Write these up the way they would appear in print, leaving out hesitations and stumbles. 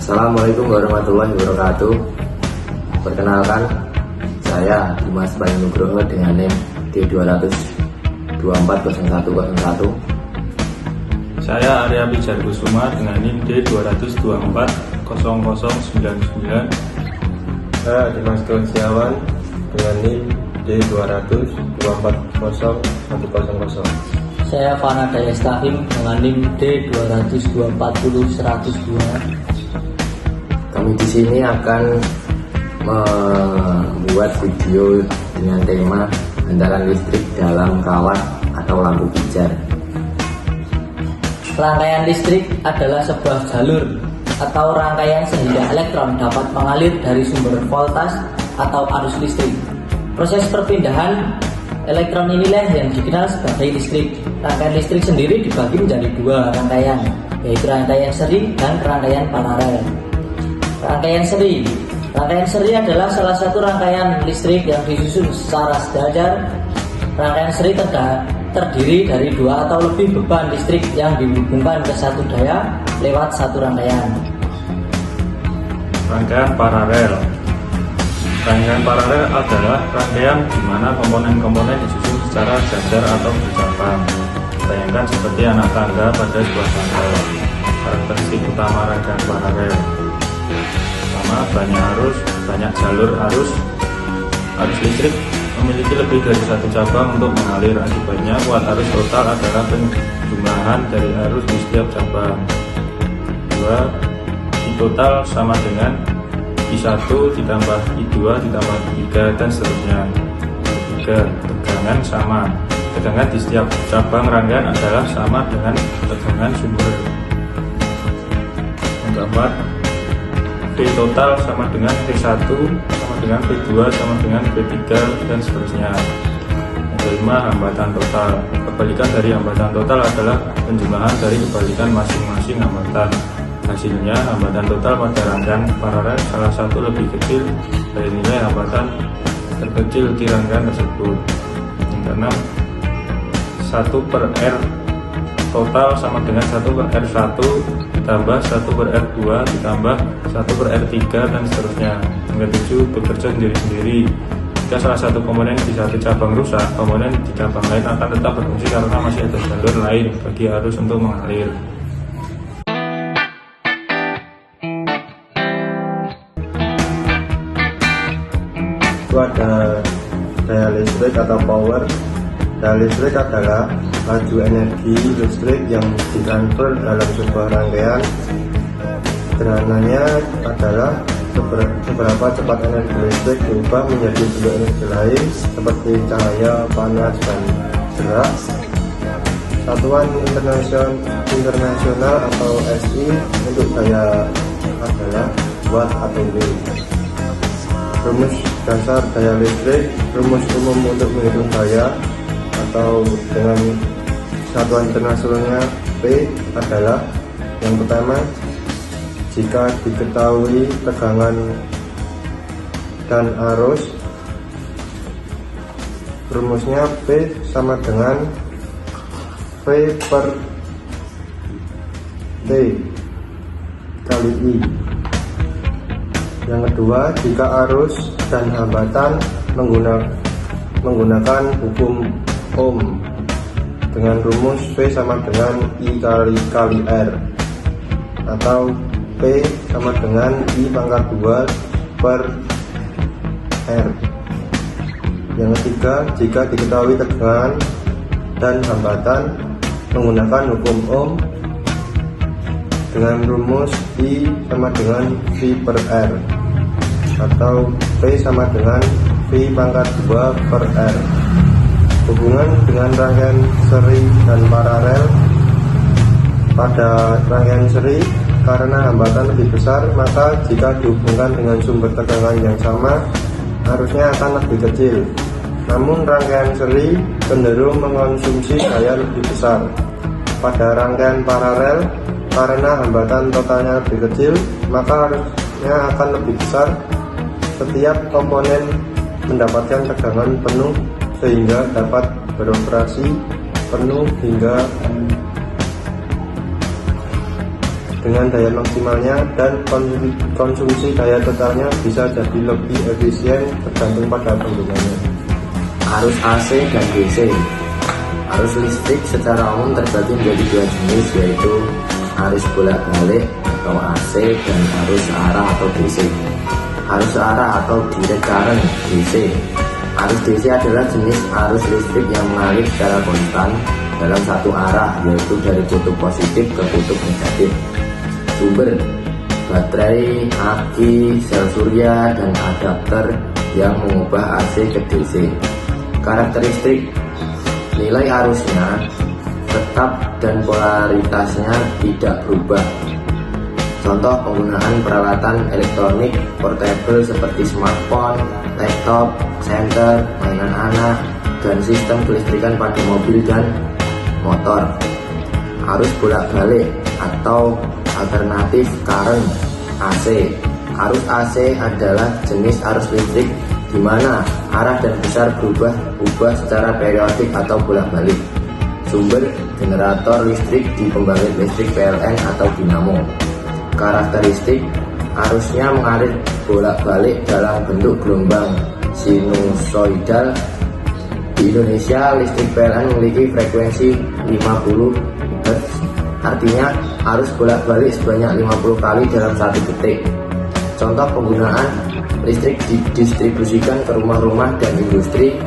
Assalamualaikum warahmatullahi wabarakatuh. Perkenalkan, saya Dimas Bayu Nugroho dengan NIM D2240101. Saya Arya Pijar Kusuma dengan NIM D2240099. Saya Dimas Siawan dengan NIM D2240100. Saya Fana Dayastahim dengan NIM D2240102. Kami di sini akan membuat video dengan tema bantaran listrik dalam kawat atau lampu pijar. Rangkaian listrik adalah sebuah jalur atau rangkaian sehingga elektron dapat mengalir dari sumber voltas atau arus listrik. Proses perpindahan elektron inilah yang dikenal sebagai listrik. Rangkaian listrik sendiri dibagi menjadi dua rangkaian, yaitu rangkaian seri dan rangkaian paralel. Rangkaian seri adalah salah satu rangkaian listrik yang disusun secara sejajar. Rangkaian seri terdiri dari dua atau lebih beban listrik yang dihubungkan ke satu daya lewat satu rangkaian. Rangkaian paralel adalah rangkaian di mana komponen-komponen disusun secara sejajar atau bercabang. Bayangkan seperti anak tangga pada sebuah tangga. Karakteristik utama rangkaian paralel: pertama, banyak jalur arus listrik memiliki lebih dari satu cabang untuk mengalir. Akibatnya kuat arus total adalah penjumlahan dari arus di setiap cabang. 2. I total sama dengan I1 ditambah I2 ditambah I3 dan seterusnya. 3. Tegangan sama. Tegangan di setiap cabang rangkaian adalah sama dengan tegangan sumber. Yang keempat, V total sama dengan V1 sama dengan V2 sama dengan V3 dan seterusnya. Yang kelima, hambatan total. Kebalikan dari hambatan total adalah penjumlahan dari kebalikan masing-masing hambatan. Hasilnya, hambatan total pada rangkaian paralel salah satu lebih kecil dari nilai hambatan terkecil di rangkaian tersebut. Yang keenam, 1/R total sama dengan 1/R1 ditambah 1/R2 ditambah 1/R3 dan seterusnya. Yang ketujuh, bekerja sendiri-sendiri. Jika salah satu komponen di satu cabang rusak, komponen di cabang lain akan tetap berfungsi karena masih ada jalur lain bagi arus untuk mengalir. Itu ada daya listrik atau power. Daya listrik adalah laju energi listrik yang ditransfer dalam sebuah rangkaian. Sederhananya adalah seberapa cepat energi listrik diubah menjadi bentuk energi lain seperti cahaya, panas, dan gerak. Satuan internasional atau SI untuk daya adalah watt atau W. Rumus dasar daya listrik, rumus umum untuk menghitung daya atau dengan satuan internasionalnya P adalah: yang pertama, jika diketahui tegangan dan arus, rumusnya P sama dengan V/T kali I. Yang kedua, jika arus dan hambatan menggunakan hukum Ohm dengan rumus V sama dengan I kali R, atau P sama dengan I pangkat 2/R. Yang ketiga, jika diketahui tegangan dan hambatan menggunakan hukum Ohm dengan rumus I sama dengan V/R, atau P sama dengan V pangkat 2/R. Hubungan dengan rangkaian seri dan paralel. Pada rangkaian seri, karena hambatan lebih besar, maka jika dihubungkan dengan sumber tegangan yang sama, arusnya akan lebih kecil. Namun rangkaian seri cenderung mengonsumsi daya lebih besar. Pada rangkaian paralel, karena hambatan totalnya lebih kecil, maka arusnya akan lebih besar. Setiap komponen mendapatkan tegangan penuh sehingga dapat beroperasi penuh hingga dengan daya maksimalnya, dan konsumsi daya totalnya bisa jadi lebih efisien tergantung pada penggunanya. Arus AC dan DC. Arus listrik secara umum terbagi menjadi dua jenis, yaitu arus bolak-balik atau AC dan arus searah atau DC. Arus searah atau direct current DC. Arus DC adalah jenis arus listrik yang mengalir secara konstan dalam satu arah, yaitu dari kutub positif ke kutub negatif. Sumber: baterai, aki, sel surya, dan adapter yang mengubah AC ke DC. Karakteristik: nilai arusnya tetap dan polaritasnya tidak berubah. Contoh penggunaan peralatan elektronik portable seperti smartphone, laptop, senter, mainan anak, dan sistem kelistrikan pada mobil dan motor. Arus bolak-balik atau alternatif current AC. Arus AC adalah jenis arus listrik di mana arah dan besar berubah secara periodik atau bolak-balik. Sumber: generator listrik di pembangkit listrik PLN atau dinamo. Karakteristik: arusnya mengalir bolak-balik dalam bentuk gelombang sinusoidal. Di Indonesia, listrik PLN memiliki frekuensi 50 Hz, artinya arus bolak-balik sebanyak 50 kali dalam 1 detik. Contoh penggunaan: listrik didistribusikan ke rumah-rumah dan industri,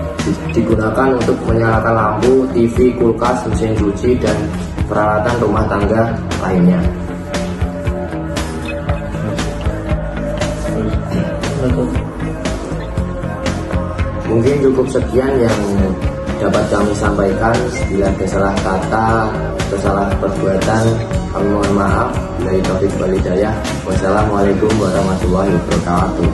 digunakan untuk menyalakan lampu, TV, kulkas, mesin cuci, dan peralatan rumah tangga lainnya. Mungkin cukup sekian yang dapat kami sampaikan. Bila ada salah kata atau salah perbuatan, kami mohon maaf. Dari Taufik Walhidayah. Wassalamualaikum warahmatullahi wabarakatuh.